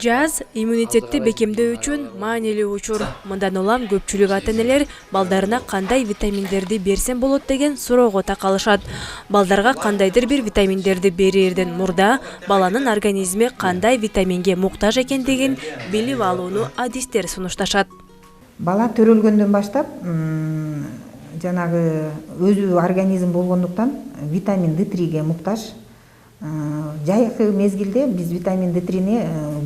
Жаз иммунитетти бекемдөө үчүн маанилүү учур. Мындан улам көпчүлүк ата-энелер балдарына кандай витаминдерди берсем болот деген суроого такалышат. Балдарга кандайдыр бир витаминдерди берерден мурда баланын организми кандай витаминге муктаж экендигин билип алууну адистер сунушташат. Бала төрөлгөндөн баштап жанагы өзү организм болгондуктан витамин D3ге муктаж. Жайкы мезгилде биз витамин D3-ни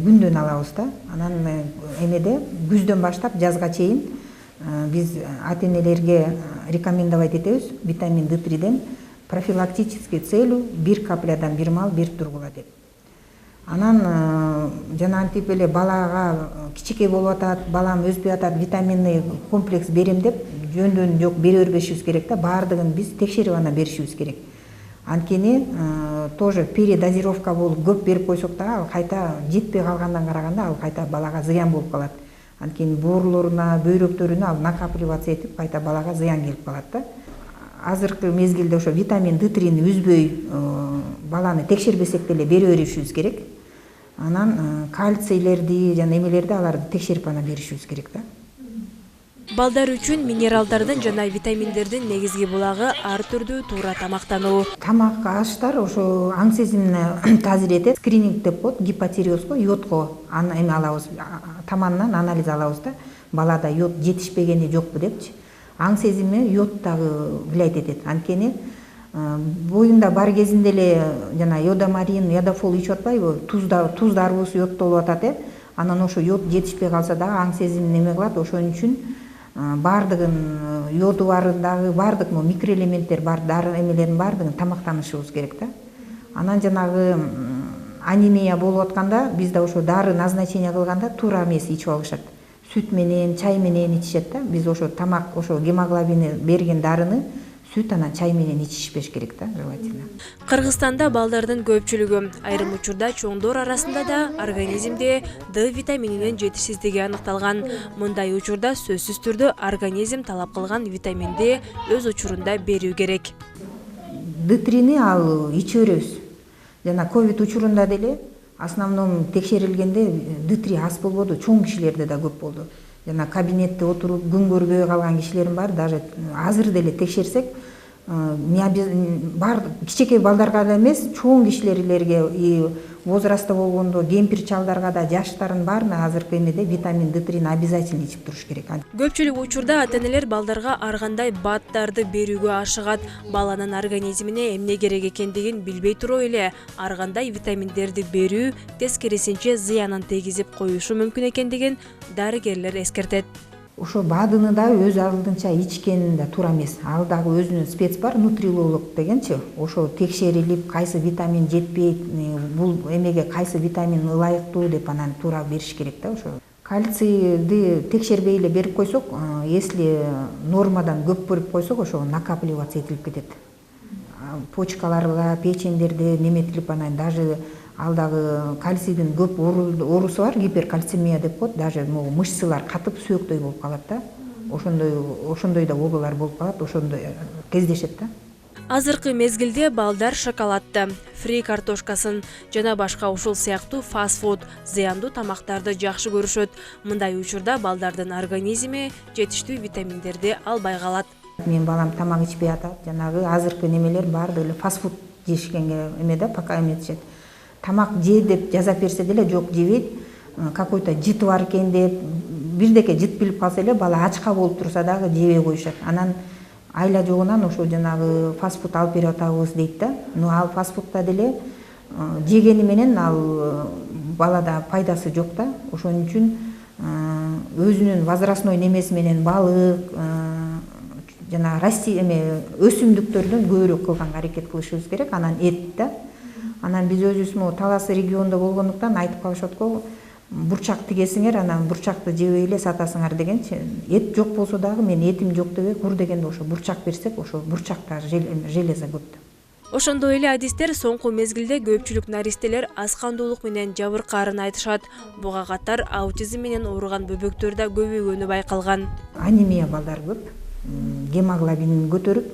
күндөн алабыз да. Анан эмеде күздөн баштап жазга чейин биз ата-энелерге рекомендовать этебиз витамин D3ден профилактический целью 1 каплядан 1 мал берип тургула деп. Анан жанагынтип эле балага кичике болуп атат, балам өспөй атат, витаминный комплекс берем деп жөндөн жок бере бербешибиз керек да. Баардыгын биз текшерип ана беришибиз керек. Анткени тоже передозировка болуп көп берип койсок да, ал кайта жетпей калгандан караганда ал кайта балага зыян болуп калат. Анткени боорлоруна, бөйрөктөрүнө ал накапливация этип кайта балага зыян келип калат да. Азыркы мезгилде ошо витамин D3-ни үзбөй баланы текшербесек деле бере беришибиз керек. Анан кальцийлерди жана эмелерди аларды текшерип ана беришибиз керек да. Балдар үчүн минералдардын жана витаминдердин негизги булагы ар түрдүү туура тамактануу. Тамак аштар ошо аң сезимни таазир этет. Скрининг деп коет, гипотиреозго, йодко эме алабыз, таманынан анализ алабыз да. Балада йод жетишпегени жокпу депчи. Аң сезими йод дагы влиять этет. Анткени боюнда бар кезинде эле жана йодомарин, йодофол ичип атпайбы? Туздарыбыз йодтолуп атат. Анан ошо йод жетишпей калса дагы аң сезим неме кылат. Ошон үчүн бардыгын йоду барындагы бардык микроэлементтер бар, дары эмелердин бардыгын тамактанышыбыз керек да. Анан жанагы анемия болуп атканда бизде ошо дары назначение кылганда туура эмес ичип алышат. Сүт менен, чай менен ичишет да. Биз ошо тамак, ошо гемоглобини берген дарыны сүт анан чай менен ичишпеш керек да, желательно. Кыргызстанда балдардын көпчүлүгү, айрым учурда чоңдор арасында да организмде D витамининин жетишсиздиги аныкталган. Мындай учурда сөзсүз түрдө организм талап кылган витаминди өз учурунда берүү керек. D3-ни ал иче беребиз. Жана ковид учурунда деле основном текшерилгенде D3 аз болбоду, чоң кишилерде да көп болду. Жана кабинетте отуруп күн көрбөй калган кишилердин бар, даже азыр деле текшерсек, бар кичике балдарга да эмес, чоң кишилерге и возрастта болгондо кемпир чалдарга да, жаштардын баарына азыркы эмеде витамин D3-ни обязательно ичип туруш керек. Көпчүлүк учурда ата-энелер балдарга ар кандай бааттарды берүүгө ашыгат. Баланын организмине эмне керек экендигин билбей туруп эле ар кандай витаминдерди берүү тескерисинче зыянын тийгизип коюшу мүмкүн экендигин дарыгерлер эскертет. Ошо БАДыны да өз алдынча ичкен да туура эмес. Ал дагы өзүнүн спец бар, нутрилолог дегенчи. Ошо текшерилип, кайсы витамин жетпейт, бул эмеге кайсы витамин ылайыктуу деп анан туура бериш керек да ошо. Кальцийди текшербей эле берип койсок, если нормадан көп берип койсок, ошо накапливация этилип кетет. Почкаларда, печендерде неметилип анан даже ал дагы кальцийдин көп оорусу бар, гиперкальцемия деп коет, даже мышцалар катып сөөктөй болуп калат да. Ошондой да оорулар болуп калат, ошондой кездешет да. Азыркы мезгилде балдар шоколадты, фри картошкасын жана башка ушул сыяктуу фастфуд, зыяндуу тамактарды жакшы көрүшөт. Мындай учурда балдардын организми жетиштүү витаминдерди албай калат. Мен балам тамак ичпей атат, жанагы азыркы немелер баардыгы эле фастфуд жешкенге эмеде пока эметишет. Тамак же деп жазап берсе деле жок, жебейт, какой-то жыты бар экен деп, бирдеке жыт билип калса эле бала ачка болуп турса дагы жебей коюшат. Анан айла жогунан ошо жанагы фастфуд алып берип атабыз дейт да. Но ал фастфудта деле жегени менен ал балада пайдасы жок да. Ошон үчүн өзүнүн возрастной немеси менен балык, жана өсүмдүктөрдөн көбүрөөк кылганга аракет кылышыбыз керек. Анан эт да. Анан биз өзүбүз талас региондо болгондуктан айтып калышат го, бурчак тигесиңер, анан бурчакты жебей эле сатасыңар дегенчи. Эт жок болсо дагы мен этим жок деп кур дегенде ошо бурчак берсек, ошо бурчакта железа көп да. Ошондой эле адистер соңку мезгилде көпчүлүк наристелер аз кандуулук менен жабыркаарын айтышат. Буга катар аутизм менен ооруган бөбөктөр да көбөйгөнү байкалган. Анемия балдар көп, гемоглобин көтөрүп,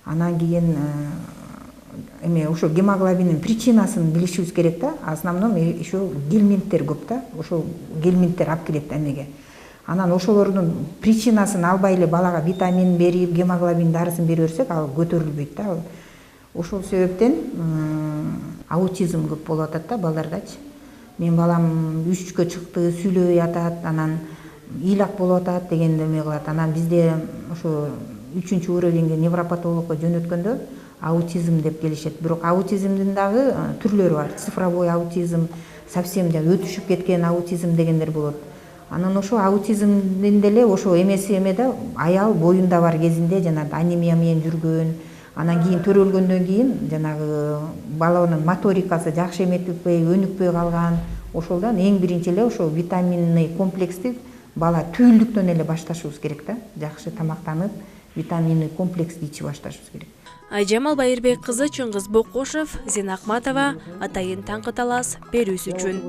анан кийин эме ошо гемоглобиндин причинасын билишибиз керек да. Основном еще гельминттер көп да. Ошо гельминттер алып келет эмеге. Анан ошолордун причинасын албай эле балага витамин берип, гемоглобин дарысын бере берсек, ал көтөрүлбөйт да. Ошол себептен аутизм көп болуп атат да балдардачы. Мен балам 3-кө чыкты, сүйлөбөй атат, анан ыйлак болуп атат дегенде эме кылат. Анан бизде ошо 3-уровеньге невропатологко жөнөткөндө аутизм деп келишет. Бирок аутизмдин дагы түрлөрү бар. Цифровой аутизм, совсем өтүшүп кеткен аутизм дегендер болот. Анан ошо аутизмдин деле ошо эмеси эмеде аял боюнда бар кезинде жанагы анемия менен жүргөн, анан кийин төрөлгөндөн кийин жанагы баланын моторикасы жакшы эметпей, өнүкпөй калган. Ошолдан эң биринчи эле ошо витаминный комплексти бала түйүлдүктөн эле башташыбыз керек да. Жакшы тамактанып, витаминный комплексти ичип башташыбыз керек. Айжамал Байырбек кызы, Чыңгыз Бокошев, Зина Ахматова, Атайын таңкы талас берүүсү үчүн.